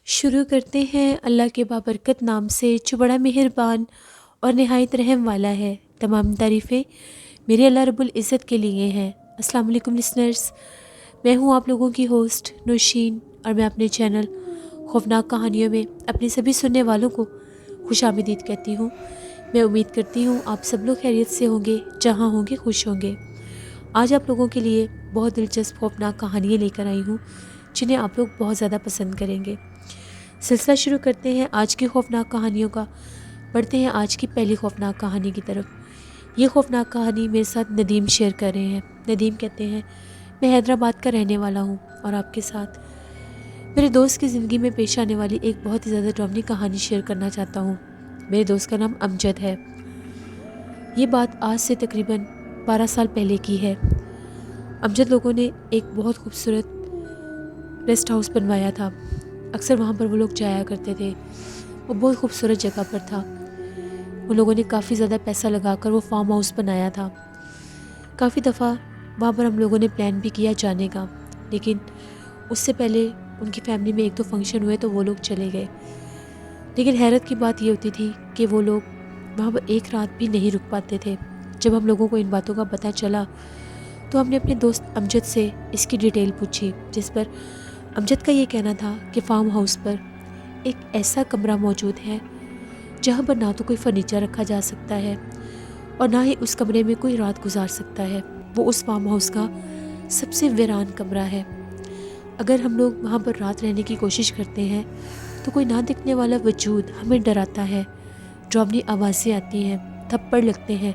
شروع کرتے ہیں اللہ کے بابرکت نام سے جو بڑا مہربان اور نہایت رحم والا ہے۔ تمام تعریفیں میرے اللہ رب العزت کے لیے ہیں۔ السلام علیکم لسنرز، میں ہوں آپ لوگوں کی ہوسٹ نوشین، اور میں اپنے چینل خوفناک کہانیوں میں اپنے سبھی سننے والوں کو خوش آمدید کہتی ہوں۔ میں امید کرتی ہوں آپ سب لوگ خیریت سے ہوں گے، جہاں ہوں گے خوش ہوں گے۔ آج آپ لوگوں کے لیے بہت دلچسپ خوفناک کہانیاں لے کر آئی ہوں جنہیں آپ لوگ بہت زیادہ پسند کریں گے۔ سلسلہ شروع کرتے ہیں آج کی خوفناک کہانیوں کا۔ بڑھتے ہیں آج کی پہلی خوفناک کہانی کی طرف۔ یہ خوفناک کہانی میرے ساتھ ندیم شیئر کر رہے ہیں۔ ندیم کہتے ہیں، میں حیدرآباد کا رہنے والا ہوں اور آپ کے ساتھ میرے دوست کی زندگی میں پیش آنے والی ایک بہت ہی زیادہ ڈراؤنی کہانی شیئر کرنا چاہتا ہوں۔ میرے دوست کا نام امجد ہے۔ یہ بات آج سے تقریباً 12 سال پہلے کی ہے۔ امجد لوگوں نے ایک بہت خوبصورت ریسٹ ہاؤس بنوایا تھا۔ اکثر وہاں پر وہ لوگ جایا کرتے تھے۔ وہ بہت خوبصورت جگہ پر تھا۔ ان لوگوں نے کافی زیادہ پیسہ لگا کر وہ فارم ہاؤس بنایا تھا۔ کافی دفعہ وہاں پر ہم لوگوں نے پلان بھی کیا جانے کا، لیکن اس سے پہلے ان کی فیملی میں ایک دو فنکشن ہوئے تو وہ لوگ چلے گئے۔ لیکن حیرت کی بات یہ ہوتی تھی کہ وہ لوگ وہاں پر ایک رات بھی نہیں رک پاتے تھے۔ جب ہم لوگوں کو ان باتوں کا پتہ چلا تو ہم نے اپنے دوست امجد سے اس کی ڈیٹیل پوچھی، جس پر امجد کا یہ کہنا تھا کہ فارم ہاؤس پر ایک ایسا کمرہ موجود ہے جہاں پر نہ تو کوئی فرنیچر رکھا جا سکتا ہے اور نہ ہی اس کمرے میں کوئی رات گزار سکتا ہے۔ وہ اس فارم ہاؤس کا سب سے ویران کمرہ ہے۔ اگر ہم لوگ وہاں پر رات رہنے کی کوشش کرتے ہیں تو کوئی نہ دکھنے والا وجود ہمیں ڈراتا ہے، ڈراؤنی آوازیں آتی ہیں، تھپڑ لگتے ہیں،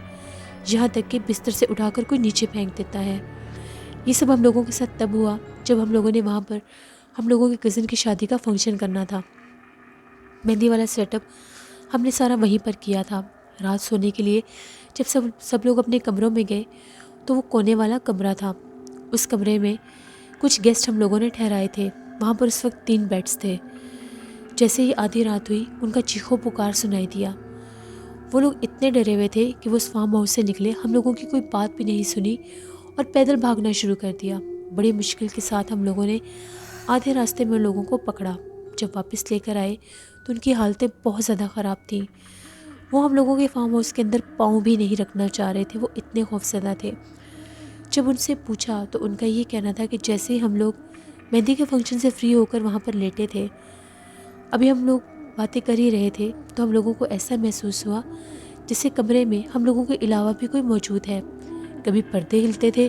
یہاں تک کہ بستر سے اٹھا کر کوئی نیچے پھینک دیتا ہے۔ یہ سب ہم لوگوں کے ساتھ تب ہوا جب ہم لوگوں نے وہاں پر ہم لوگوں کے کزن کی شادی کا فنکشن کرنا تھا۔ مہندی والا سیٹ اپ ہم نے سارا وہیں پر کیا تھا۔ رات سونے کے لیے جب سب لوگ اپنے کمروں میں گئے تو وہ کونے والا کمرہ تھا۔ اس کمرے میں کچھ گیسٹ ہم لوگوں نے ٹھہرائے تھے۔ وہاں پر اس وقت 3 بیڈس تھے۔ جیسے ہی آدھی رات ہوئی ان کا چیخو پکار سنائی دیا۔ وہ لوگ اتنے ڈرے ہوئے تھے کہ وہ اس فارم ہاؤس سے نکلے، ہم لوگوں کی کوئی بات بھی نہیں سنی اور پیدل بھاگنا شروع کر دیا۔ بڑی مشکل کے ساتھ ہم لوگوں نے آدھے راستے میں لوگوں کو پکڑا۔ جب واپس لے کر آئے تو ان کی حالتیں بہت زیادہ خراب تھیں۔ وہ ہم لوگوں کے فارم ہاؤس کے اندر پاؤں بھی نہیں رکھنا چاہ رہے تھے، وہ اتنے خوفزدہ تھے۔ جب ان سے پوچھا تو ان کا یہ کہنا تھا کہ جیسے ہی ہم لوگ مہندی کے فنکشن سے فری ہو کر وہاں پر لیٹے تھے، ابھی ہم لوگ باتیں کر ہی رہے تھے تو ہم لوگوں کو ایسا محسوس ہوا جیسے کمرے میں ہم لوگوں کے علاوہ بھی کوئی موجود ہے۔ کبھی پردے ہلتے تھے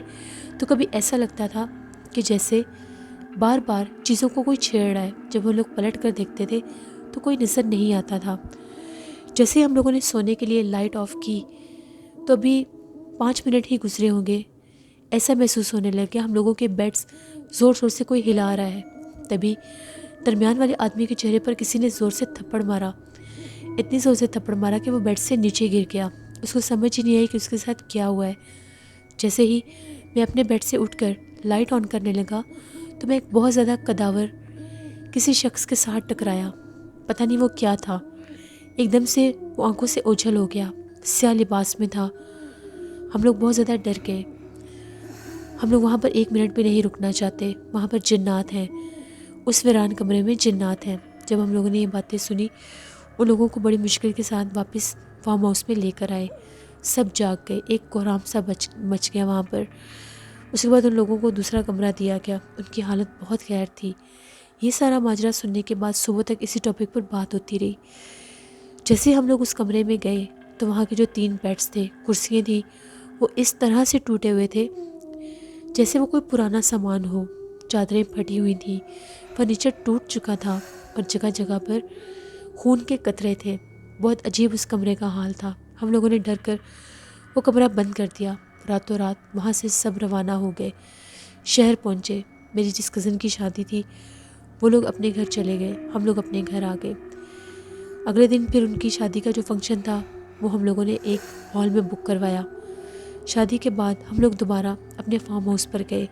تو کبھی ایسا لگتا تھا کہ جیسے بار بار چیزوں کو کوئی چھیڑ رہا ہے۔ جب وہ لوگ پلٹ کر دیکھتے تھے تو کوئی نظر نہیں آتا تھا۔ جیسے ہی ہم لوگوں نے سونے کے لیے لائٹ آف کی تو ابھی 5 منٹ ہی گزرے ہوں گے، ایسا محسوس ہونے لگ گیا ہم لوگوں کے بیڈز زور زور سے کوئی ہلا رہا ہے۔ تبھی درمیان والے آدمی کے چہرے پر کسی نے زور سے تھپڑ مارا، اتنی زور سے تھپڑ مارا کہ وہ بیڈ سے نیچے گر گیا۔ اس کو سمجھ ہی نہیں آئی کہ اس کے ساتھ کیا ہوا ہے۔ جیسے ہی میں اپنے بیڈ سے اٹھ کر لائٹ آن کرنے لگا تو میں ایک بہت زیادہ کداور کسی شخص کے ساتھ ٹکرایا۔ پتہ نہیں وہ کیا تھا، ایک دم سے وہ آنکھوں سے اوجھل ہو گیا، سیاہ لباس میں تھا۔ ہم لوگ بہت زیادہ ڈر گئے۔ ہم لوگ وہاں پر 1 منٹ بھی نہیں رکنا چاہتے۔ وہاں پر جنات ہیں، اس ویران کمرے میں جنات ہیں۔ جب ہم لوگوں نے یہ باتیں سنی، ان لوگوں کو بڑی مشکل کے ساتھ واپس فارم ہاؤس میں لے کر آئے۔ سب جاگ گئے، ایک کوہرام سا مچ گیا وہاں پر۔ اس کے بعد ان لوگوں کو دوسرا کمرہ دیا گیا۔ ان کی حالت بہت خیر تھی۔ یہ سارا ماجرا سننے کے بعد صبح تک اسی ٹاپک پر بات ہوتی رہی۔ جیسے ہم لوگ اس کمرے میں گئے تو وہاں کے جو 3 بیڈس تھے، کرسیاں تھیں، وہ اس طرح سے ٹوٹے ہوئے تھے جیسے وہ کوئی پرانا سامان ہو۔ چادریں پھٹی ہوئی تھیں، فرنیچر ٹوٹ چکا تھا اور جگہ جگہ پر خون کے قطرے تھے۔ بہت عجیب اس کمرے کا حال تھا۔ ہم لوگوں نے ڈر کر وہ کمرہ بند کر دیا۔ راتوں رات وہاں سے سب روانہ ہو گئے، شہر پہنچے۔ میری جس کزن کی شادی تھی وہ لوگ اپنے گھر چلے گئے، ہم لوگ اپنے گھر آ گئے۔ اگلے دن پھر ان کی شادی کا جو فنکشن تھا وہ ہم لوگوں نے ایک ہال میں بک کروایا۔ شادی کے بعد ہم لوگ دوبارہ اپنے فارم ہاؤس پر گئے۔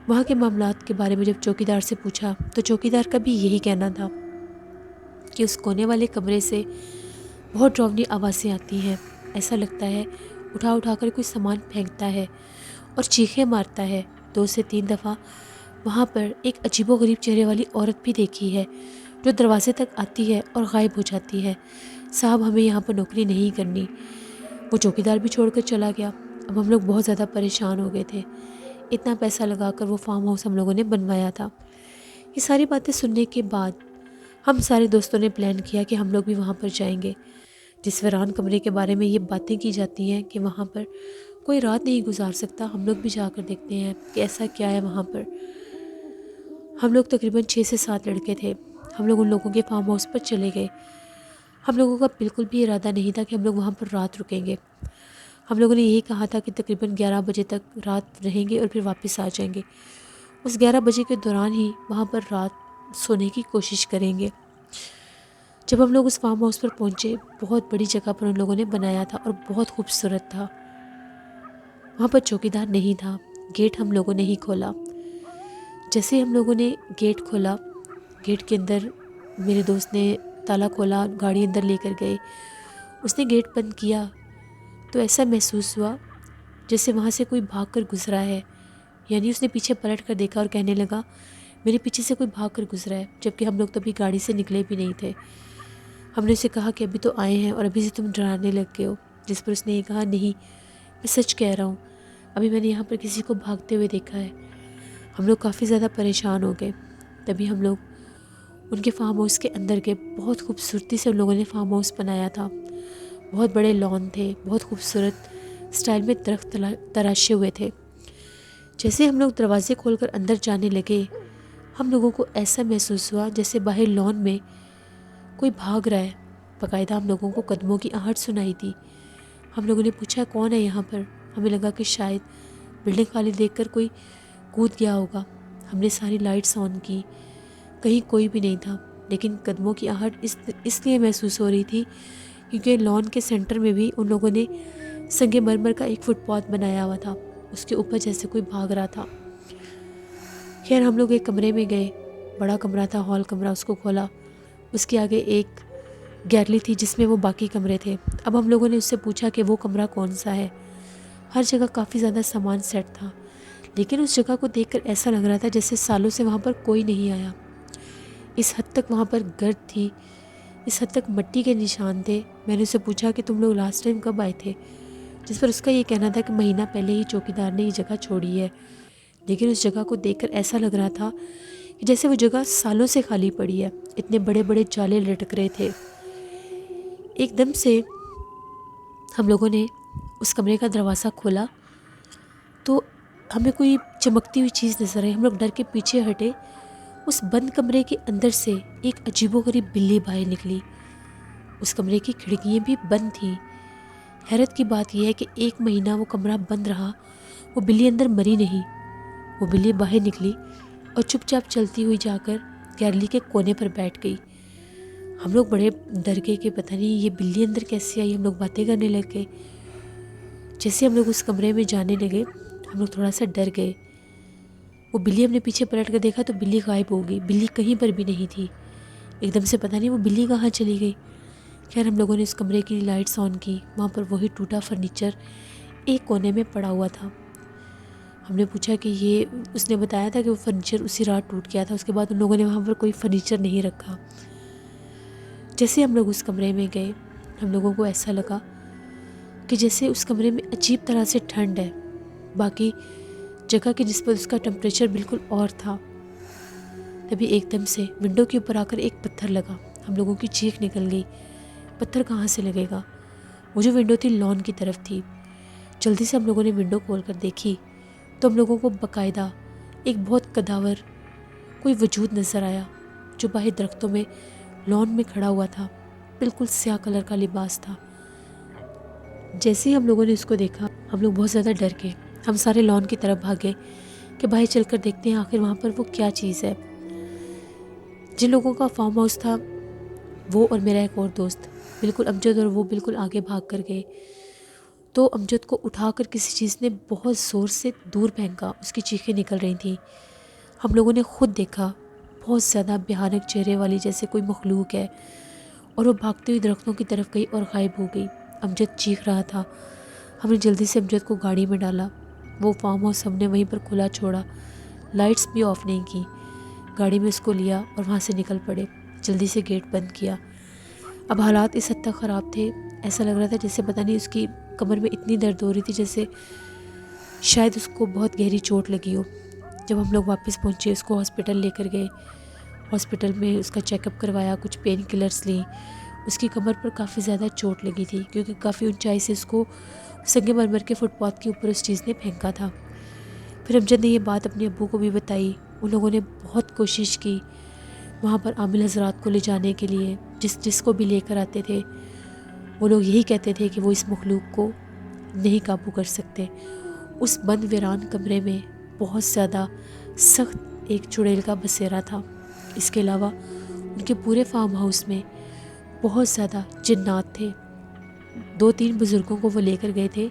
وہاں کے معاملات کے بارے میں جب چوکیدار سے پوچھا تو چوکیدار کا بھی یہی کہنا تھا کہ اس کونے والے کمرے سے بہت ڈراؤنی آوازیں آتی ہیں، ایسا لگتا ہے اٹھا اٹھا کر کوئی سامان پھینکتا ہے اور چیخیں مارتا ہے۔ 2 سے 3 دفعہ وہاں پر ایک عجیب و غریب چہرے والی عورت بھی دیکھی ہے جو دروازے تک آتی ہے اور غائب ہو جاتی ہے۔ صاحب ہمیں یہاں پر نوکری نہیں کرنی۔ وہ چوکیدار بھی چھوڑ کر چلا گیا۔ اب ہم لوگ بہت زیادہ پریشان ہو گئے تھے، اتنا پیسہ لگا کر وہ فارم ہاؤس ہم لوگوں نے بنوایا تھا۔ یہ ساری باتیں سننے کے بعد ہم سارے دوستوں نے پلان کیا کہ ہم لوگ بھی وہاں پر جائیں گے۔ جس ویران کمرے کے بارے میں یہ باتیں کی جاتی ہیں کہ وہاں پر کوئی رات نہیں گزار سکتا، ہم لوگ بھی جا کر دیکھتے ہیں کہ ایسا کیا ہے وہاں پر۔ ہم لوگ تقریباً 6 سے 7 لڑکے تھے۔ ہم لوگ ان لوگوں کے فارم ہاؤس پر چلے گئے۔ ہم لوگوں کا بالکل بھی ارادہ نہیں تھا کہ ہم لوگ وہاں پر رات رکیں گے۔ ہم لوگوں نے یہی کہا تھا کہ تقریباً 11 بجے تک رات رہیں گے اور پھر واپس آ جائیں گے۔ اس 11 بجے کے دوران ہی وہاں پر رات سونے کی کوشش کریں گے۔ جب ہم لوگ اس فارم ہاؤس پر پہنچے، بہت بڑی جگہ پر ان لوگوں نے بنایا تھا اور بہت خوبصورت تھا۔ وہاں پر چوکیدار نہیں تھا، گیٹ ہم لوگوں نے ہی کھولا۔ جیسے ہم لوگوں نے گیٹ کھولا، گیٹ کے اندر میرے دوست نے تالا کھولا، گاڑی اندر لے کر گئے۔ اس نے گیٹ بند کیا تو ایسا محسوس ہوا جیسے وہاں سے کوئی بھاگ کر گزرا ہے، یعنی اس نے پیچھے پلٹ کر دیکھا اور کہنے لگا میرے پیچھے سے کوئی بھاگ کر گزرا ہے، جبکہ ہم لوگ تو ابھی گاڑی سے نکلے بھی نہیں تھے۔ ہم نے اسے کہا کہ ابھی تو آئے ہیں اور ابھی سے تم ڈرانے لگ گئے ہو، جس پر اس نے یہ کہا نہیں میں سچ کہہ رہا ہوں، ابھی میں نے یہاں پر کسی کو بھاگتے ہوئے دیکھا ہے۔ ہم لوگ کافی زیادہ پریشان ہو گئے۔ تبھی ہم لوگ ان کے فارم ہاؤس کے اندر گئے۔ بہت خوبصورتی سے ان لوگوں نے فارم ہاؤس بنایا تھا، بہت بڑے لان تھے، بہت خوبصورت سٹائل میں درخت تراشے ہوئے تھے۔ جیسے ہم لوگ دروازے کھول کر اندر جانے لگے، ہم لوگوں کو ایسا محسوس ہوا جیسے باہر لان میں کوئی بھاگ رہا ہے۔ باقاعدہ ہم لوگوں کو قدموں کی آہٹ سنائی دی۔ ہم لوگوں نے پوچھا کون ہے یہاں پر؟ ہمیں لگا کہ شاید بلڈنگ خالی دیکھ کر کوئی کود گیا ہوگا۔ ہم نے ساری لائٹس آن کی، کہیں کوئی بھی نہیں تھا، لیکن قدموں کی آہٹ اس لیے محسوس ہو رہی تھی کیونکہ لان کے سینٹر میں بھی ان لوگوں نے سنگ مرمر کا ایک فٹ پاتھ بنایا ہوا تھا، اس کے اوپر جیسے کوئی بھاگ رہا تھا۔ خیر ہم لوگ ایک کمرے میں گئے، بڑا کمرہ تھا، ہال کمرہ، اس کو کھولا۔ اس کے آگے ایک گیلری تھی جس میں وہ باقی کمرے تھے۔ اب ہم لوگوں نے اس سے پوچھا کہ وہ کمرہ کون سا ہے۔ ہر جگہ کافی زیادہ سامان سیٹ تھا، لیکن اس جگہ کو دیکھ کر ایسا لگ رہا تھا جیسے سالوں سے وہاں پر کوئی نہیں آیا۔ اس حد تک وہاں پر گرد تھی، اس حد تک مٹی کے نشان تھے۔ میں نے اسے پوچھا کہ تم لوگ لاسٹ ٹائم کب آئے تھے، جس پر اس کا یہ کہنا تھا کہ مہینہ پہلے ہی چوکیدار نے یہ جگہ چھوڑی ہے، لیکن اس جگہ کو دیکھ کر ایسا لگ رہا تھا کہ جیسے وہ جگہ سالوں سے خالی پڑی ہے، اتنے بڑے بڑے جالے لٹک رہے تھے۔ ایک دم سے ہم لوگوں نے اس کمرے کا دروازہ کھولا تو ہمیں کوئی چمکتی ہوئی چیز نظر آئی۔ ہم لوگ ڈر کے پیچھے ہٹے۔ اس بند کمرے کے اندر سے ایک عجیب و غریب بلی باہر نکلی۔ اس کمرے کی کھڑکیاں بھی بند تھیں۔ حیرت کی بات یہ ہے کہ 1 مہینہ وہ کمرہ بند رہا، وہ بلی اندر مری نہیں۔ وہ بلی باہر نکلی اور چپ چاپ چلتی ہوئی جا کر گیلری کے کونے پر بیٹھ گئی۔ ہم لوگ بڑے ڈر گئے کہ پتہ نہیں یہ بلی اندر کیسے آئی۔ ہم لوگ باتیں کرنے لگ گئے۔ جیسے ہم لوگ اس کمرے میں جانے لگے ہم لوگ تھوڑا سا ڈر گئے۔ وہ بلی ہم نے پیچھے پلٹ کر دیکھا تو بلی غائب ہو گئی، بلی کہیں پر بھی نہیں تھی۔ ایک دم سے پتہ نہیں وہ بلی کہاں چلی گئی۔ خیر ہم لوگوں نے اس کمرے کی لائٹس آن کی، وہاں پر وہی ٹوٹا فرنیچر ایک کونے میں پڑا ہوا تھا۔ ہم نے پوچھا کہ یہ، اس نے بتایا تھا کہ وہ فرنیچر اسی رات ٹوٹ گیا تھا، اس کے بعد ان لوگوں نے وہاں پر کوئی فرنیچر نہیں رکھا۔ جیسے ہم لوگ اس کمرے میں گئے ہم لوگوں کو ایسا لگا کہ جیسے اس کمرے میں عجیب طرح سے ٹھنڈ ہے، باقی جگہ کی نسبت اس کا ٹمپریچر بالکل اور تھا۔ تبھی ایک دم سے ونڈو کے اوپر آ کر ایک پتھر لگا۔ ہم لوگوں کی چیخ نکل گئی، پتھر کہاں سے لگے گا؟ وہ جو ونڈو تھی لان کی طرف تھی۔ جلدی سے ہم لوگوں نے ونڈو کھول کر دیکھی تو ہم لوگوں کو باقاعدہ ایک بہت قداور کوئی وجود نظر آیا جو باہر درختوں میں لان میں کھڑا ہوا تھا، بالکل سیاہ کلر کا لباس تھا۔ جیسے ہی ہم لوگوں نے اس کو دیکھا ہم لوگ بہت زیادہ ڈر گئے۔ ہم سارے لان کی طرف بھاگے کہ باہر چل کر دیکھتے ہیں آخر وہاں پر وہ کیا چیز ہے۔ جن لوگوں کا فارم ہاؤس تھا وہ اور میرا ایک اور دوست بالکل امجد اور وہ بالکل آگے بھاگ کر گئے، تو امجد کو اٹھا کر کسی چیز نے بہت زور سے دور پھینکا، اس کی چیخیں نکل رہی تھیں۔ ہم لوگوں نے خود دیکھا، بہت زیادہ بھیانک چہرے والی جیسے کوئی مخلوق ہے، اور وہ بھاگتے ہوئی درختوں کی طرف گئی اور غائب ہو گئی۔ امجد چیخ رہا تھا، ہم نے جلدی سے امجد کو گاڑی میں ڈالا، وہ فارم ہاؤس ہم نے وہیں پر کھلا چھوڑا، لائٹس بھی آف نہیں کی، گاڑی میں اس کو لیا اور وہاں سے نکل پڑے، جلدی سے گیٹ بند کیا۔ اب حالات اس حد تک خراب تھے، ایسا لگ رہا تھا جیسے پتہ نہیں اس کی کمر میں اتنی درد ہو رہی تھی جیسے شاید اس کو بہت گہری چوٹ لگی ہو۔ جب ہم لوگ واپس پہنچے اس کو ہاسپٹل لے کر گئے، ہاسپٹل میں اس کا چیک اپ کروایا، کچھ پین کلرز لیں۔ اس کی کمر پر کافی زیادہ چوٹ لگی تھی کیونکہ کافی اونچائی سے اس کو سنگ مرمر کے فٹ پاتھ کے اوپر اس چیز نے پھینکا تھا۔ پھر امجد نے یہ بات اپنے ابو کو بھی بتائی، ان لوگوں نے بہت کوشش کی وہاں پر عامل حضرات کو لے جانے کے لیے، جس کو بھی لے کر آتے تھے وہ لوگ یہی کہتے تھے کہ وہ اس مخلوق کو نہیں قابو کر سکتے۔ اس بند ویران کمرے میں بہت زیادہ سخت ایک چڑیل کا بسیرا تھا۔ اس کے علاوہ ان کے پورے فارم ہاؤس میں بہت زیادہ جنات تھے۔ 2-3 بزرگوں کو وہ لے کر گئے تھے،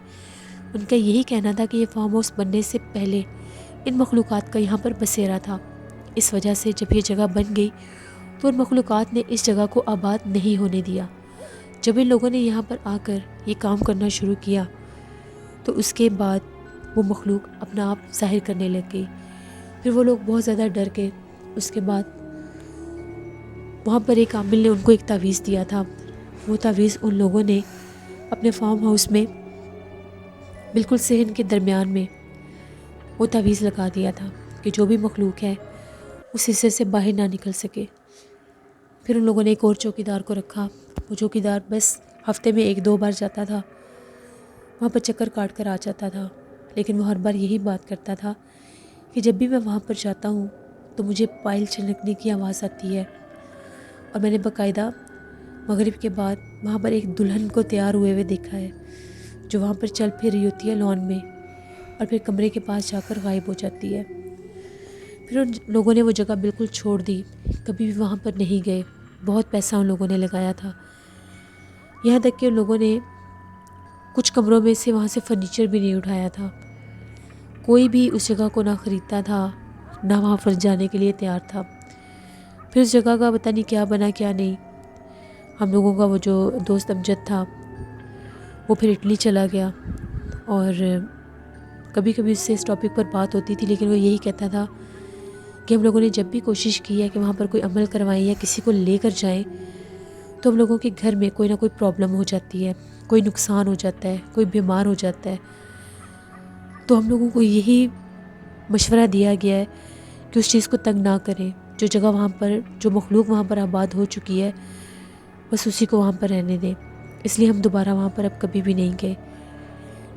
ان کا یہی کہنا تھا کہ یہ فارم ہاؤس بننے سے پہلے ان مخلوقات کا یہاں پر بسیرا تھا۔ اس وجہ سے جب یہ جگہ بن گئی تو ان مخلوقات نے اس جگہ کو آباد نہیں ہونے دیا۔ جب ان لوگوں نے یہاں پر آ کر یہ کام کرنا شروع کیا تو اس کے بعد وہ مخلوق اپنا آپ ظاہر کرنے لگ گئی۔ پھر وہ لوگ بہت زیادہ ڈر گئے۔ اس کے بعد وہاں پر ایک عامل نے ان کو ایک تعویذ دیا تھا، وہ تعویذ ان لوگوں نے اپنے فارم ہاؤس میں بالکل صحن کے درمیان میں وہ تعویذ لگا دیا تھا کہ جو بھی مخلوق ہے اس حصے سے باہر نہ نکل سکے۔ پھر ان لوگوں نے ایک اور چوکیدار کو رکھا، وہ چوکیدار بس ہفتے میں 1-2 بار جاتا تھا، وہاں پر چکر کاٹ کر آ جاتا تھا، لیکن وہ ہر بار یہی بات کرتا تھا کہ جب بھی میں وہاں پر جاتا ہوں تو مجھے پائل چھلکنے کی آواز آتی ہے۔ اور میں نے باقاعدہ مغرب کے بعد وہاں پر ایک دلہن کو تیار ہوئے ہوئے دیکھا ہے جو وہاں پر چل پھر رہی ہوتی ہے لان میں، اور پھر کمرے کے پاس جا کر غائب ہو جاتی ہے۔ پھر ان لوگوں نے وہ جگہ بالکل چھوڑ دی، کبھی بھی وہاں پر نہیں گئے۔ بہت پیسہ ان لوگوں نے لگایا تھا، یہاں تک کہ ان لوگوں نے کچھ کمروں میں سے وہاں سے فرنیچر بھی نہیں اٹھایا تھا۔ کوئی بھی اس جگہ کو نہ خریدتا تھا نہ وہاں پر جانے کے لیے تیار تھا۔ پھر اس جگہ کا پتہ نہیں کیا بنا کیا نہیں۔ ہم لوگوں کا وہ جو دوست امجد تھا وہ پھر اٹلی چلا گیا، اور کبھی کبھی اس سے اس ٹاپک پر بات ہوتی تھی، لیکن وہ یہی کہتا تھا کہ ہم لوگوں نے جب بھی کوشش کی ہے کہ وہاں پر کوئی عمل کروائیں یا کسی کو لے کر جائیں تو ہم لوگوں کے گھر میں کوئی نہ کوئی پرابلم ہو جاتی ہے، کوئی نقصان ہو جاتا ہے، کوئی بیمار ہو جاتا ہے۔ تو ہم لوگوں کو یہی مشورہ دیا گیا ہے کہ اس چیز کو تنگ نہ کریں، جو جگہ وہاں پر جو مخلوق وہاں پر آباد ہو چکی ہے بس اسی کو وہاں پر رہنے دیں۔ اس لیے ہم دوبارہ وہاں پر اب کبھی بھی نہیں گئے۔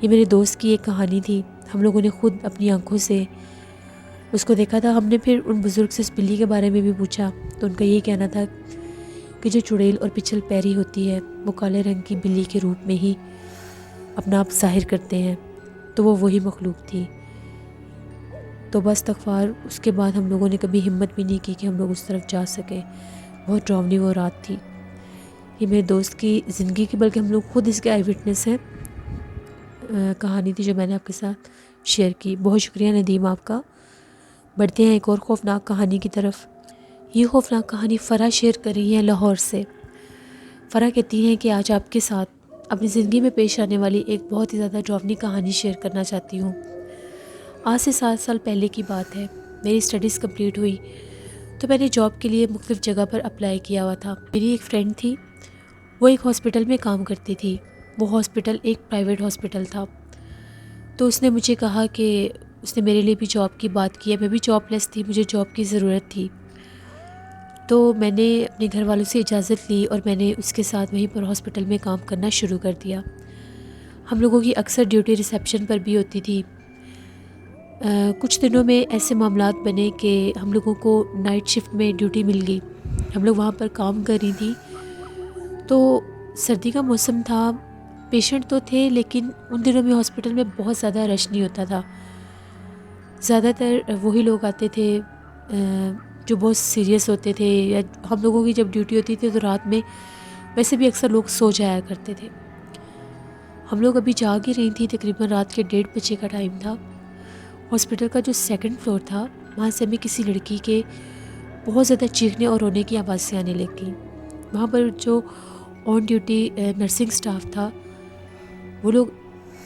یہ میرے دوست کی ایک کہانی تھی، ہم لوگوں نے خود اپنی آنکھوں سے اس کو دیکھا تھا۔ ہم نے پھر ان بزرگ سے اس بلی کے بارے میں بھی پوچھا تو ان کا یہی کہنا تھا کہ جو چڑیل اور پچھل پیری ہوتی ہے وہ کالے رنگ کی بلی کے روپ میں ہی اپنا آپ ظاہر کرتے ہیں، تو وہ وہی مخلوق تھی۔ تو بس استغفار، اس کے بعد ہم لوگوں نے کبھی ہمت بھی نہیں کی کہ ہم لوگ اس طرف جا سکیں۔ بہت ڈراؤنی وہ رات تھی۔ یہ میرے دوست کی زندگی کی، بلکہ ہم لوگ خود اس کے آئی وٹنس ہیں، کہانی تھی جو میں نے آپ کے ساتھ شیئر کی۔ بہت شکریہ ندیم آپ کا۔ بڑھتے ہیں ایک اور خوفناک کہانی کی طرف۔ یہ خوفناک کہانی فرح شیئر کر رہی ہے لاہور سے۔ فرح کہتی ہیں کہ آج آپ کے ساتھ اپنی زندگی میں پیش آنے والی ایک بہت ہی زیادہ ڈراؤنی کہانی شیئر کرنا چاہتی ہوں۔ آج سے 7 سال پہلے کی بات ہے، میری اسٹڈیز کمپلیٹ ہوئی تو میں نے جاب کے لیے مختلف جگہ پر اپلائی کیا ہوا تھا۔ میری ایک فرینڈ تھی، وہ ایک ہاسپٹل میں کام کرتی تھی۔ وہ ہاسپٹل ایک پرائیویٹ ہاسپٹل تھا، تو اس نے مجھے کہا کہ اس نے میرے لیے بھی جاب کی بات کی ہے۔ میں بھی جاب لیس تھی، مجھے جاب کی ضرورت تھی، تو میں نے اپنے گھر والوں سے اجازت لی اور میں نے اس کے ساتھ وہیں پر ہاسپٹل میں کام کرنا شروع کر دیا۔ ہم لوگوں کی اکثر ڈیوٹی ریسیپشن پر بھی ہوتی تھی۔ کچھ دنوں میں ایسے معاملات بنے کہ ہم لوگوں کو نائٹ شفٹ میں ڈیوٹی مل گئی۔ ہم لوگ وہاں پر کام کر رہی تھیں، تو سردی کا موسم تھا، پیشنٹ تو تھے لیکن ان دنوں میں ہاسپٹل میں بہت زیادہ رش نہیں ہوتا تھا۔ زیادہ تر وہی لوگ آتے تھے جو بہت سیریس ہوتے تھے، یا ہم لوگوں کی جب ڈیوٹی ہوتی تھی تو رات میں ویسے بھی اکثر لوگ سو جایا کرتے تھے۔ ہم لوگ ابھی جاگ ہی رہی تھیں، تقریباً رات کے 1:30 کا ٹائم تھا۔ ہاسپٹل کا جو 2nd فلور تھا وہاں سے ہمیں کسی لڑکی کے بہت زیادہ چیخنے اور رونے کی آوازیں آنے لگ گئیں۔ وہاں پر جو آن ڈیوٹی نرسنگ سٹاف تھا وہ لوگ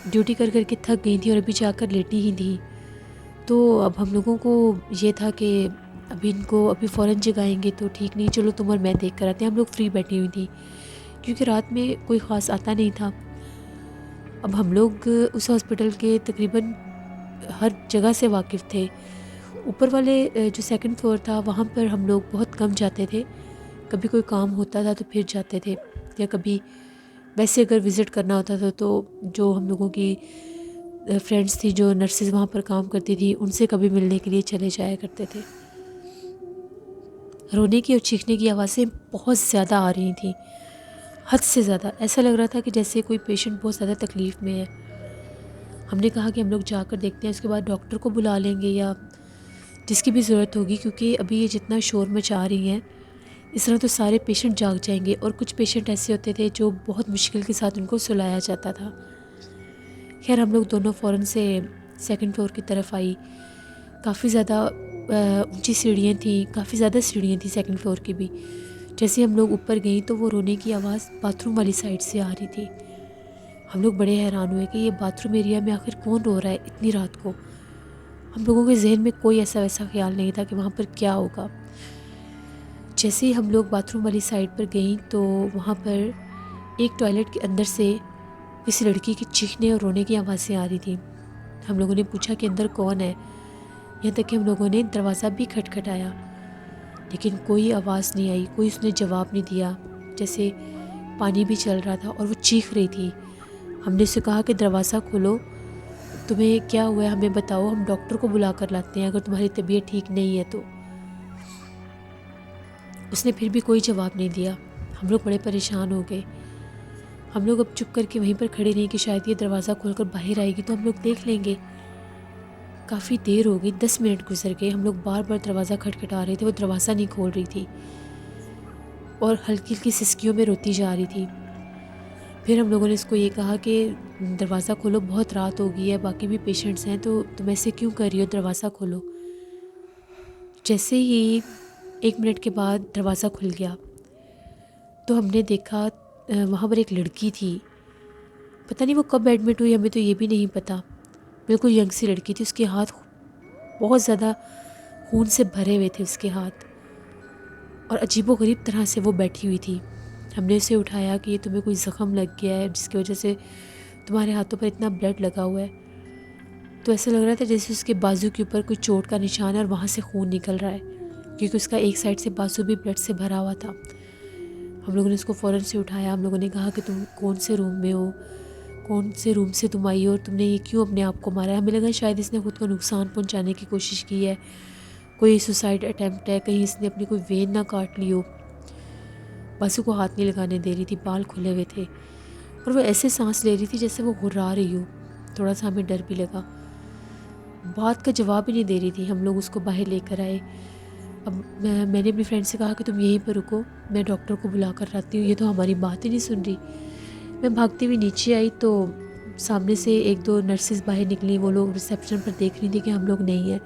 ڈیوٹی کر کر کے تھک گئی تھیں اور ابھی جا کر لیٹی ہی تھیں، تو اب ہم لوگوں کو یہ تھا کہ ابھی ان کو ابھی فوراً جگائیں گے تو ٹھیک نہیں، چلو تم اور میں دیکھ کر آتے ہیں۔ ہم لوگ فری بیٹھی ہوئی تھیں کیونکہ رات میں کوئی خاص آتا نہیں تھا۔ اب ہم لوگ اس ہاسپٹل کے تقریباً ہر جگہ سے واقف تھے۔ اوپر والے جو 2nd فلور تھا وہاں پر ہم لوگ بہت کم جاتے تھے، کبھی کوئی کام ہوتا تھا تو پھر جاتے تھے، یا کبھی ویسے اگر وزٹ کرنا ہوتا تھا تو جو ہم لوگوں کی فرینڈس تھی جو نرسز وہاں پر کام کرتی تھی ان سے کبھی ملنے کے لیے چلے جایا کرتے تھے۔ رونے کی اور چیخنے کی آوازیں بہت زیادہ آ رہی تھیں، حد سے زیادہ۔ ایسا لگ رہا تھا کہ جیسے کوئی پیشنٹ بہت زیادہ تکلیف میں ہے۔ ہم نے کہا کہ ہم لوگ جا کر دیکھتے ہیں، اس کے بعد ڈاکٹر کو بلا لیں گے یا جس کی بھی ضرورت ہوگی، کیونکہ ابھی یہ جتنا شور مچا رہی ہیں اس طرح تو سارے پیشنٹ جاگ جائیں گے، اور کچھ پیشنٹ ایسے ہوتے تھے جو بہت مشکل کے ساتھ ان کو سلایا جاتا تھا۔ خیر ہم لوگ دونوں فوراً سے 2nd فلور کی طرف آئی۔ کافی زیادہ اونچی سیڑھیاں تھیں، کافی زیادہ سیڑھیاں تھیں 2nd فلور کی بھی۔ جیسے ہم لوگ اوپر گئیں تو وہ رونے کی آواز باتھ روم والی سائڈ سے آ رہی تھی۔ ہم لوگ بڑے حیران ہوئے کہ یہ باتھ روم ایریا میں آخر کون رو رہا ہے اتنی رات کو۔ ہم لوگوں کے ذہن میں کوئی ایسا ویسا خیال نہیں تھا کہ وہاں پر کیا ہوگا۔ جیسے ہی ہم لوگ باتھ روم والی سائڈ پر گئیں تو وہاں پر ایک ٹوائلٹ کے اندر سے کسی لڑکی کی چیخنے اور رونے کی آوازیں آ رہی تھیں۔ ہم لوگوں نے پوچھا کہ اندر کون ہے، یہاں تک کہ ہم لوگوں نے دروازہ بھی کھٹکھٹایا لیکن کوئی آواز نہیں آئی، کوئی اس نے جواب نہیں دیا۔ جیسے پانی بھی چل رہا تھا اور وہ چیخ رہی تھی۔ ہم نے اسے کہا کہ دروازہ کھولو، تمہیں کیا ہوا ہے ہمیں بتاؤ، ہم ڈاکٹر کو بلا کر لاتے ہیں اگر تمہاری طبیعت ٹھیک نہیں ہے تو۔ اس نے پھر بھی کوئی جواب نہیں دیا۔ ہم لوگ بڑے پریشان ہو گئے۔ ہم لوگ اب چپ کر کے وہیں پر کھڑے رہے کہ شاید یہ دروازہ کھول کر باہر آئے گی تو ہم لوگ دیکھ لیں گے۔ کافی دیر ہو گئی، 10 منٹ گزر گئے۔ ہم لوگ بار بار دروازہ کھٹکھٹا رہے تھے، وہ دروازہ نہیں کھول رہی تھی اور ہلکی ہلکی سسکیوں میں روتی جا رہی تھی۔ پھر ہم لوگوں نے اس کو یہ کہا کہ دروازہ کھولو، بہت رات ہو گئی ہے، باقی بھی پیشنٹس ہیں تو تم ایسے کیوں کر رہی ہو، دروازہ کھولو۔ جیسے ہی 1 منٹ کے بعد دروازہ کھل گیا تو ہم نے دیکھا وہاں پر ایک لڑکی تھی۔ پتہ نہیں وہ کب ایڈمٹ ہوئی، ہمیں تو یہ بھی نہیں پتہ۔ بالکل ینگ سی لڑکی تھی، اس کے ہاتھ بہت زیادہ خون سے بھرے ہوئے تھے اس کے ہاتھ، اور عجیب و غریب طرح سے وہ بیٹھی ہوئی تھی۔ ہم نے اسے اٹھایا کہ یہ تمہیں کوئی زخم لگ گیا ہے جس کی وجہ سے تمہارے ہاتھوں پر اتنا بلڈ لگا ہوا ہے۔ تو ایسا لگ رہا تھا جیسے اس کے بازو کے اوپر کوئی چوٹ کا نشان ہے اور وہاں سے خون نکل رہا ہے، کیونکہ اس کا ایک سائڈ سے بازو بھی بلڈ سے بھرا ہوا تھا۔ ہم لوگوں نے اس کو فوراً سے اٹھایا۔ ہم لوگوں نے کہا کہ تم کون سے روم میں ہو، کون سے روم سے تم آئی ہو اور تم نے یہ کیوں اپنے آپ کو مارا ہے۔ ہمیں لگا شاید اس نے خود کو نقصان پہنچانے کی کوشش کی ہے، کوئی سوسائڈ اٹیمپٹ ہے، کہیں اس نے اپنی کوئی وین نہ کاٹ لی ہو۔ بازو کو ہاتھ نہیں لگانے دے رہی تھی، بال کھلے ہوئے تھے اور وہ ایسے سانس لے رہی تھی جیسے وہ گھرا رہی ہو۔ تھوڑا سا ہمیں ڈر بھی لگا، بات کا جواب ہی نہیں دے رہی تھی۔ ہم لوگ اس کو باہر لے کر آئے۔ اب میں نے اپنی فرینڈ سے کہا کہ تم یہیں پر رکو، میں ڈاکٹر کو بلا کر لاتی ہوں، یہ تو ہماری بات ہی نہیں سن رہی۔ میں بھاگتی ہوئی نیچے آئی تو سامنے سے 1-2 نرسز باہر نکلیں، وہ لوگ ریسیپشن پر دیکھ رہی تھی کہ ہم لوگ نہیں ہیں۔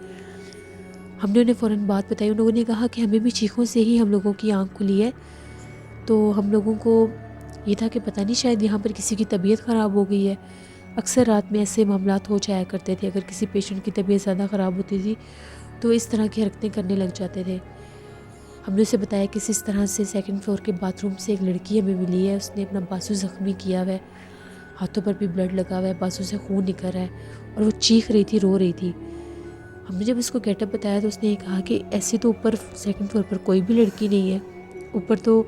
ہم نے انہیں فوراً بات بتائی، ان لوگوں نے کہا کہ ہمیں بھی چیخوں سے ہی ہم لوگوں کی آنکھ کھلی ہے، تو ہم لوگوں کو یہ تھا کہ پتہ نہیں شاید یہاں پر کسی کی طبیعت خراب ہو گئی ہے۔ اکثر رات میں ایسے معاملات ہو جایا کرتے تھے، اگر کسی پیشنٹ کی طبیعت زیادہ خراب ہوتی تھی تو اس طرح کی حرکتیں کرنے لگ جاتے تھے۔ ہم نے اسے بتایا کہ اس طرح سے 2nd فلور کے باتھ روم سے ایک لڑکی ہمیں ملی ہے، اس نے اپنا بازو زخمی کیا ہوا ہے، ہاتھوں پر بھی بلڈ لگا ہوا ہے، بازو سے خون نکل رہا ہے اور وہ چیخ رہی تھی، رو رہی تھی۔ ہم نے جب اس کو گیٹ اپ بتایا تو اس نے یہ کہا کہ ایسے تو اوپر 2nd فلور پر کوئی بھی لڑکی نہیں ہے، اوپر تو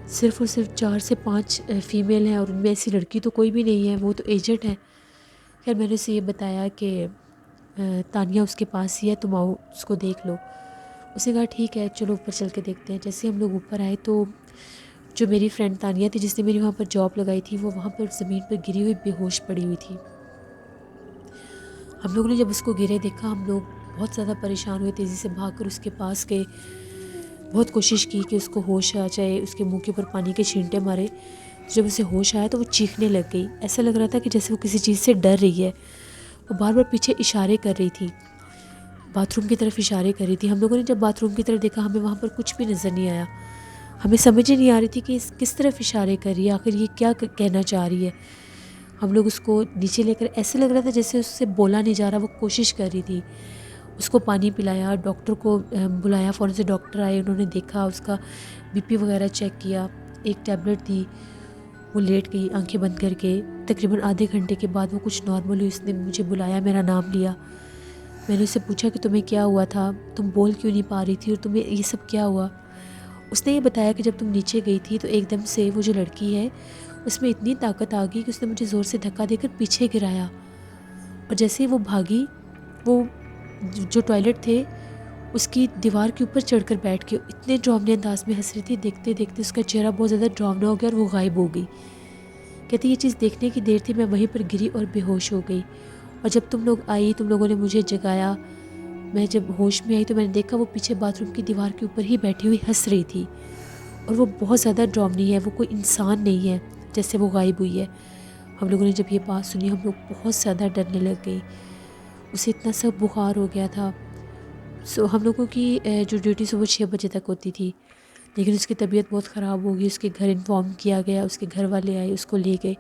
صرف اور صرف 4 سے 5 فیمیل ہیں اور ان میں ایسی لڑکی تو کوئی بھی نہیں ہے، وہ تو ایجنٹ ہیں۔ خیر میں نے اسے یہ بتایا کہ تانیہ اس کے پاس ہی ہے، تم آؤ اس کو دیکھ لو۔ اس نے کہا ٹھیک ہے چلو اوپر چل کے دیکھتے ہیں۔ جیسے ہم لوگ اوپر آئے تو جو میری فرینڈ تانیہ تھی جس نے میری وہاں پر جاب لگائی تھی، وہ وہاں پر زمین پر گری ہوئی بے ہوش پڑی ہوئی تھی۔ ہم لوگوں نے جب اس کو گرے دیکھا، ہم لوگ بہت زیادہ پریشان ہوئے، تیزی سے بھاگ کر اس کے پاس گئے، بہت کوشش کی کہ اس کو ہوش آ جائے، اس کے منہ کے اوپر پانی کے چھینٹے مارے۔ جب اسے ہوش آیا تو وہ چیخنے لگ گئی، ایسا لگ رہا تھا کہ جیسے وہ کسی چیز سے ڈر رہی ہے۔ وہ بار بار پیچھے اشارے کر رہی تھی، باتھ روم کی طرف اشارے کر رہی تھی۔ ہم لوگوں نے جب باتھ روم کی طرف دیکھا ہمیں وہاں پر کچھ بھی نظر نہیں آیا، ہمیں سمجھ ہی نہیں آ رہی تھی کہ کس طرف اشارے کر رہی ہے، آخر یہ کیا کہنا چاہ رہی ہے۔ ہم لوگ اس کو نیچے لے کر، ایسے لگ رہا تھا جیسے اس سے بولا نہیں جا رہا، وہ کوشش کر رہی تھی۔ اس کو پانی پلایا، ڈاکٹر کو بلایا، فوراً سے ڈاکٹر آئے، انہوں نے دیکھا، اس کا بی پی وغیرہ چیک کیا، ایک ٹیبلٹ دی، وہ لیٹ گئی آنکھیں بند کر کے۔ تقریباً آدھے گھنٹے کے بعد وہ کچھ نارمل ہوئی، اس نے مجھے بلایا، میرا نام لیا۔ میں نے اس سے پوچھا کہ تمہیں کیا ہوا تھا، تم بول کیوں نہیں پا رہی تھی اور تمہیں یہ سب کیا ہوا؟ اس نے یہ بتایا کہ جب تم نیچے گئی تھی تو ایک دم سے وہ جو لڑکی ہے اس میں اتنی طاقت آ گئی کہ اس نے مجھے زور سے دھکا دے کر پیچھے گرایا، اور جیسے ہی وہ بھاگی، وہ جو ٹوائلٹ تھے اس کی دیوار کے اوپر چڑھ کر بیٹھ کے اتنے ڈراؤنے انداز میں ہنس رہی تھی، دیکھتے دیکھتے اس کا چہرہ بہت زیادہ ڈراؤنا ہو گیا اور وہ غائب ہو گئی۔ کہتی یہ چیز دیکھنے کی دیر تھی، میں وہیں پر گری اور بے ہوش ہو گئی، اور جب تم لوگ آئی، تم لوگوں نے مجھے جگایا، میں جب ہوش میں آئی تو میں نے دیکھا وہ پیچھے باتھ روم کی دیوار کے اوپر ہی بیٹھی ہوئی ہنس رہی تھی، اور وہ بہت زیادہ ڈراؤنی ہے، وہ کوئی انسان نہیں ہے جیسے وہ غائب ہوئی ہے۔ ہم لوگوں نے جب یہ بات سنی ہم لوگ بہت زیادہ ڈرنے لگ گئی، اسے اتنا سا بخار ہو گیا تھا۔ ہم لوگوں کی جو ڈیوٹی صبح 6 بجے تک ہوتی تھی، لیکن اس کی طبیعت بہت خراب ہو گئی، اس کے گھر انفارم کیا گیا، اس کے گھر والے آئے، اس کو لے گئے۔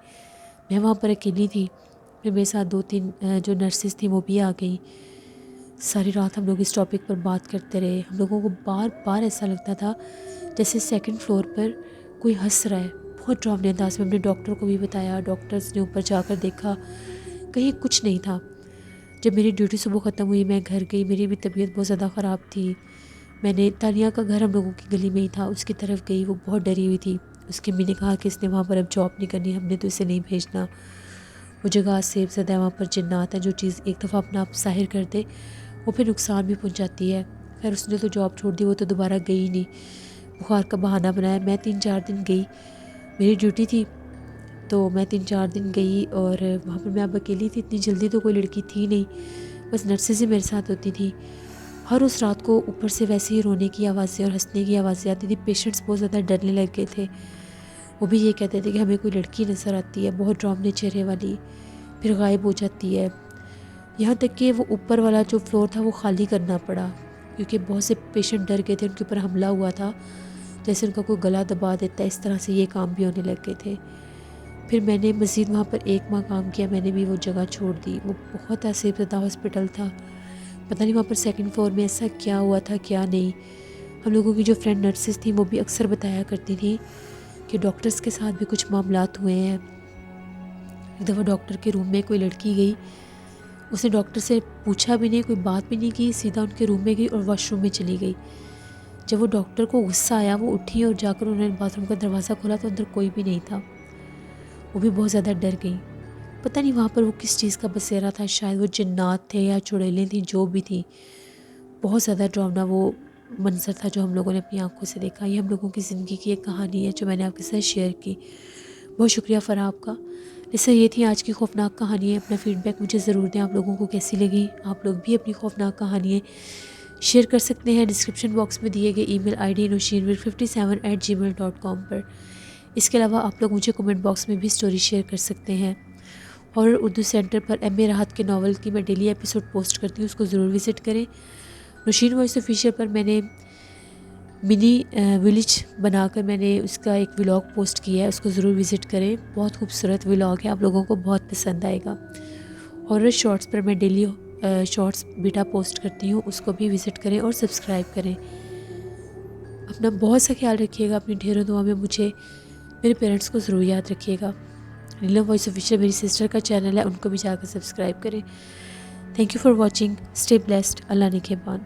میں وہاں پر اکیلی تھی، پھر میرے ساتھ 2-3 جو نرسز تھیں وہ بھی آ گئیں۔ ساری رات ہم لوگ اس ٹاپک پر بات کرتے رہے۔ ہم لوگوں کو بار بار ایسا لگتا تھا جیسے 2nd فلور پر کوئی ہنس رہا ہے، بہت ڈراؤنے انداز میں۔ ہم نے ڈاکٹر کو بھی بتایا، ڈاکٹرز نے اوپر جا کر دیکھا، کہیں کچھ نہیں تھا۔ جب میری ڈیوٹی صبح ختم ہوئی میں گھر گئی، میری بھی طبیعت بہت زیادہ خراب تھی۔ میں نے تانیہ کا گھر ہم لوگوں کی گلی میں ہی تھا، اس کی طرف گئی، وہ بہت ڈری ہوئی تھی۔ اس کی امی نے کہا کہ اس نے وہاں پر اب جاب نہیں کرنی، ہم نے تو اسے نہیں بھیجنا، وہ جگہ سیب زدہ ہے، وہاں پر جنات ہیں، جو چیز ایک دفعہ اپنا آپ ظاہر کر دے وہ پھر نقصان بھی پہنچاتی ہے۔ خیر اس نے تو جاب چھوڑ دی، وہ تو دوبارہ گئی ہی نہیں، بخار کا بہانہ بنایا۔ میں 3-4 دن گئی، میری ڈیوٹی تھی تو میں 3-4 دن گئی، اور وہاں پر میں اب اکیلی تھی، اتنی جلدی تو کوئی لڑکی تھی نہیں، بس نرسز ہی میرے ساتھ ہوتی تھی۔ ہر اس رات کو اوپر سے ویسے ہی رونے کی آوازیں اور ہنسنے کی آوازیں آتی تھی، پیشنٹس بہت زیادہ ڈرنے لگ گئے تھے، وہ بھی یہ کہتے تھے کہ ہمیں کوئی لڑکی نظر آتی ہے بہت ڈراؤنے چہرے والی، پھر غائب ہو جاتی ہے۔ یہاں تک کہ وہ اوپر والا جو فلور تھا وہ خالی کرنا پڑا، کیونکہ بہت سے پیشنٹ ڈر گئے تھے، ان کے اوپر حملہ ہوا تھا، جیسے ان کا کوئی گلا دبا دیتا ہے، اس طرح سے یہ کام بھی ہونے لگ گئے تھے۔ پھر میں نے مزید وہاں پر 1 ماہ کام کیا، میں نے بھی وہ جگہ چھوڑ دی۔ وہ بہت ایسے زدہ ہاسپٹل تھا، پتہ نہیں وہاں پر 2nd فلور میں ایسا کیا ہوا تھا کیا نہیں۔ ہم لوگوں کی جو فرینڈ نرسز تھیں وہ بھی اکثر بتایا کرتی تھیں کہ ڈاکٹرز کے ساتھ بھی کچھ معاملات ہوئے ہیں۔ ایک دفعہ ڈاکٹر کے روم میں کوئی لڑکی گئی، اس نے ڈاکٹر سے پوچھا بھی نہیں، کوئی بات بھی نہیں کی، سیدھا ان کے روم میں گئی اور واش روم میں چلی گئی۔ جب وہ ڈاکٹر کو غصہ آیا وہ اٹھی اور جا کر انہوں نے باتھ روم کا دروازہ کھولا تو اندر کوئی بھی نہیں تھا، وہ بھی بہت زیادہ ڈر گئی۔ پتہ نہیں وہاں پر وہ کس چیز کا بسیرا تھا، شاید وہ جنات تھے یا چڑیلیں تھیں، جو بھی تھیں، بہت زیادہ ڈراؤنا وہ منظر تھا جو ہم لوگوں نے اپنی آنکھوں سے دیکھا۔ یہ ہم لوگوں کی زندگی کی ایک کہانی ہے جو میں نے آپ کے ساتھ شیئر کی۔ بہت شکریہ فرح آپ کا۔ اس سے یہ تھی آج کی خوفناک کہانی ہے۔ اپنا فیڈ بیک مجھے ضرور دیں، آپ لوگوں کو کیسی لگی۔ آپ لوگ بھی اپنی خوفناک کہانیاں شیئر کر سکتے ہیں ڈسکرپشن باکس میں دیے گئے ای میل آئی ڈی nushinvir57@gmail.com پر۔ اس کے علاوہ آپ لوگ مجھے کمنٹ باکس میں بھی سٹوری شیئر کر سکتے ہیں۔ اور اردو سینٹر پر ایم اے راحت کے ناول کی میں ڈیلی ایپیسوڈ پوسٹ کرتی ہوں، اس کو ضرور وزٹ کریں۔ نوشین وائس آفیشیل پر میں نے منی ولیج بنا کر میں نے اس کا ایک ولاگ پوسٹ کیا ہے، اس کو ضرور وزٹ کریں، بہت خوبصورت ولاگ ہے، آپ لوگوں کو بہت پسند آئے گا۔ اور شارٹس پر میں ڈیلی شارٹس بیٹا پوسٹ کرتی ہوں، اس کو بھی وزٹ کریں اور سبسکرائب کریں۔ اپنا بہت سا خیال رکھیے گا، اپنی ڈھیروں دعا میں مجھے، میرے پیرنٹس کو ضرور یاد رکھیے گا۔ نیلم وائس آفیشیل میری سسٹر کا چینل ہے، ان کو بھی جا کر سبسکرائب کریں۔ Thank you for watching, stay blessed, Allah نگہبان۔